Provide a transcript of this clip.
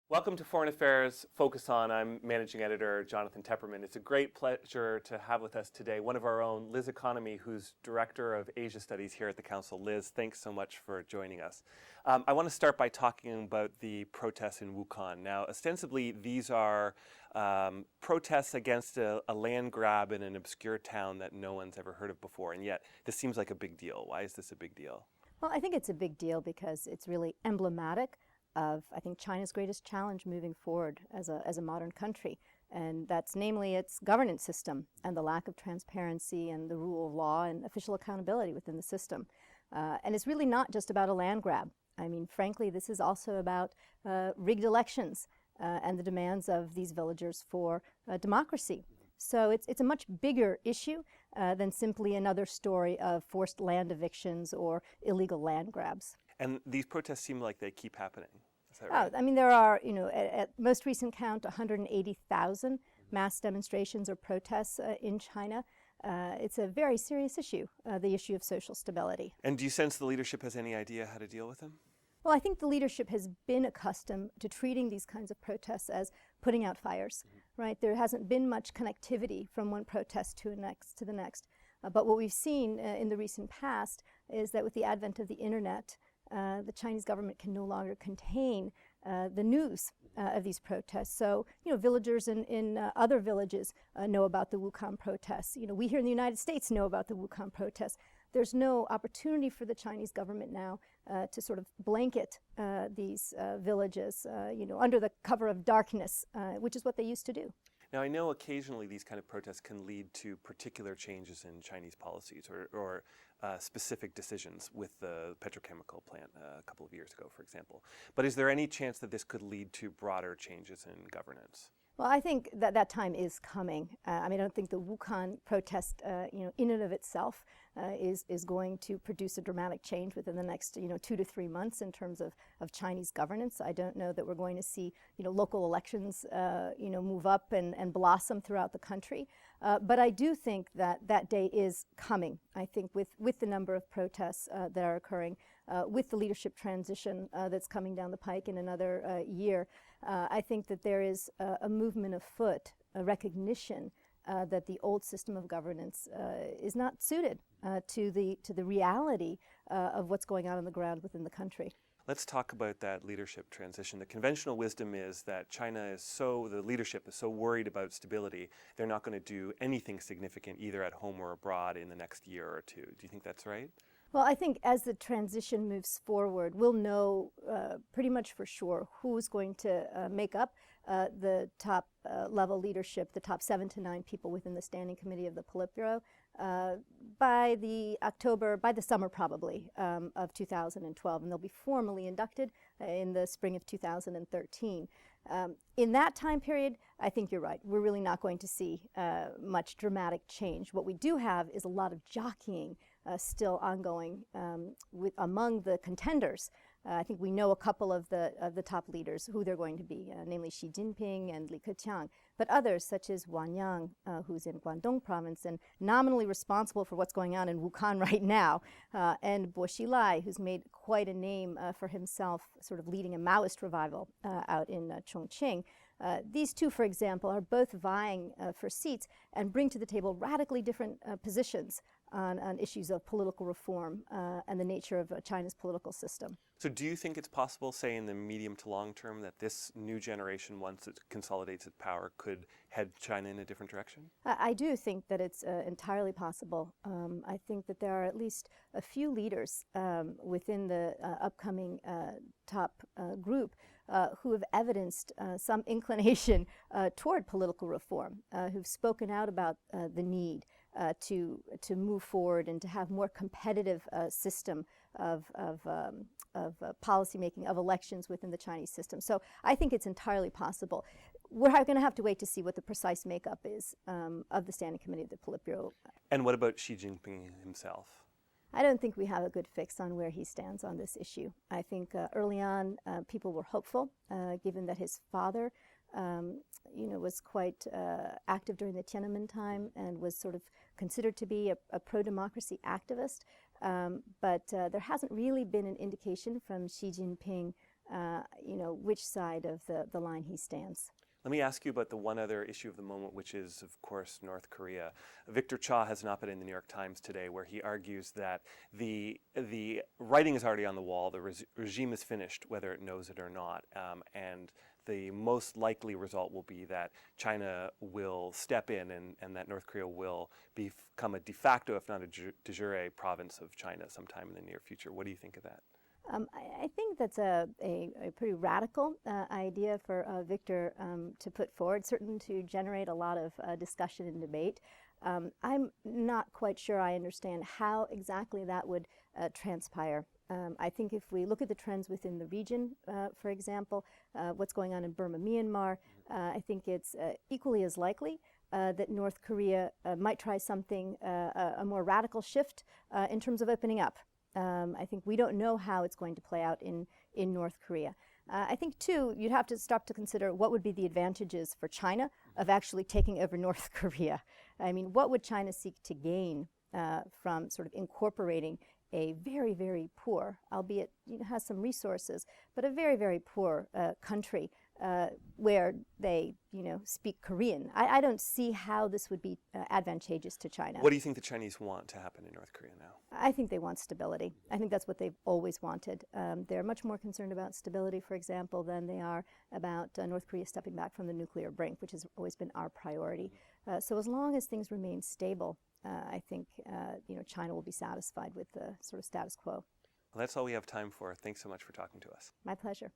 Welcome to Foreign Affairs Focus On. I'm Managing Editor Jonathan Tepperman. It's a great pleasure to have with us today one of our own, Liz Economy, who's Director of Asia Studies here at the Council. Liz, thanks so much for joining us. I want to start by talking about the protests in Wuhan. Now, ostensibly, these are protests against a land grab in an obscure town that no one's ever heard of before, and yet this seems like a big deal. Why is this a big deal? Well, I think it's a big deal because it's really emblematic of, I think, China's greatest challenge moving forward as a modern country. And that's namely its governance system and the lack of transparency and the rule of law and official accountability within the system. And it's really not just about a land grab. I mean, frankly, this is also about rigged elections and the demands of these villagers for democracy. So it's a much bigger issue than simply another story of forced land evictions or illegal land grabs. And these protests seem like they keep happening. Is that right? I mean, there are, at most recent count, 180,000 mass demonstrations or protests in China. It's a very serious issue, the issue of social stability. And do you sense the leadership has any idea how to deal with them? Well, I think the leadership has been accustomed to treating these kinds of protests as putting out fires, right? There hasn't been much connectivity from one protest to the next. But what we've seen in the recent past is that with the advent of the internet, the Chinese government can no longer contain the news of these protests. So, villagers in other villages know about the Wuhan protests. We here in the United States know about the Wuhan protests. There's no opportunity for the Chinese government now to sort of blanket these villages, under the cover of darkness, which is what they used to do. Now, I know occasionally these kind of protests can lead to particular changes in Chinese policies or specific decisions with the petrochemical plant a couple of years ago, for example. But is there any chance that this could lead to broader changes in governance? Well, I think that time is coming. I don't think the Wuhan protest, in and of itself, is going to produce a dramatic change within the next, 2 to 3 months in terms of Chinese governance. I don't know that we're going to see, local elections, move up and blossom throughout the country. But I do think that day is coming. I think with the number of protests that are occurring, with the leadership transition that's coming down the pike in another year, I think that there is a movement afoot, a recognition that the old system of governance is not suited to the reality of what's going on the ground within the country. Let's talk about that leadership transition. The conventional wisdom is that the leadership is so worried about stability, they're not going to do anything significant either at home or abroad in the next year or two. Do you think that's right? Well, I think as the transition moves forward, we'll know pretty much for sure who's going to make up the top level leadership, the top 7 to 9 people within the Standing Committee of the Politburo by the summer probably of 2012, and they'll be formally inducted in the spring of 2013. In that time period, I think you're right. We're really not going to see much dramatic change. What we do have is a lot of jockeying still ongoing among the contenders. I think we know a couple of the top leaders, who they're going to be, namely Xi Jinping and Li Keqiang, but others such as Wang Yang, who's in Guangdong province and nominally responsible for what's going on in Wuhan right now, and Bo Xilai, who's made quite a name for himself, sort of leading a Maoist revival out in Chongqing. These two, for example, are both vying for seats and bring to the table radically different positions on issues of political reform and the nature of China's political system. So do you think it's possible, say in the medium to long term, that this new generation, once it consolidates its power, could head China in a different direction? I do think that it's entirely possible. I think that there are at least a few leaders within the upcoming top group who have evidenced some inclination toward political reform, who've spoken out about the need to move forward and to have more competitive system of policy making, of elections within the Chinese system. So I think it's entirely possible. We're going to have to wait to see what the precise makeup is of the Standing Committee of the Politburo. And what about Xi Jinping himself? I don't think we have a good fix on where he stands on this issue. I think early on people were hopeful, given that his father was quite active during the Tiananmen time and was sort of considered to be a pro-democracy activist. But there hasn't really been an indication from Xi Jinping which side of the line he stands. Let me ask you about the one other issue of the moment, which is, of course, North Korea. Victor Cha has an op-ed in the New York Times today where he argues that the writing is already on the wall, the regime is finished, whether it knows it or not, and the most likely result will be that China will step in and that North Korea will become a de facto, if not a de jure, province of China sometime in the near future. What do you think of that? I think that's a pretty radical idea for Victor to put forward, certainly to generate a lot of discussion and debate. I'm not quite sure I understand how exactly that would transpire. I think if we look at the trends within the region, for example, what's going on in Burma, Myanmar, I think it's equally as likely that North Korea might try something, a more radical shift in terms of opening up. I think we don't know how it's going to play out in North Korea. I think, too, you'd have to stop to consider what would be the advantages for China of actually taking over North Korea. I mean, what would China seek to gain from sort of incorporating a very, very poor, albeit has some resources, but a very, very poor country where they, speak Korean? I don't see how this would be advantageous to China. What do you think the Chinese want to happen in North Korea now? I think they want stability. I think that's what they've always wanted. They're much more concerned about stability, for example, than they are about North Korea stepping back from the nuclear brink, which has always been our priority. So as long as things remain stable, I think China will be satisfied with the sort of status quo. Well, that's all we have time for. Thanks so much for talking to us. My pleasure.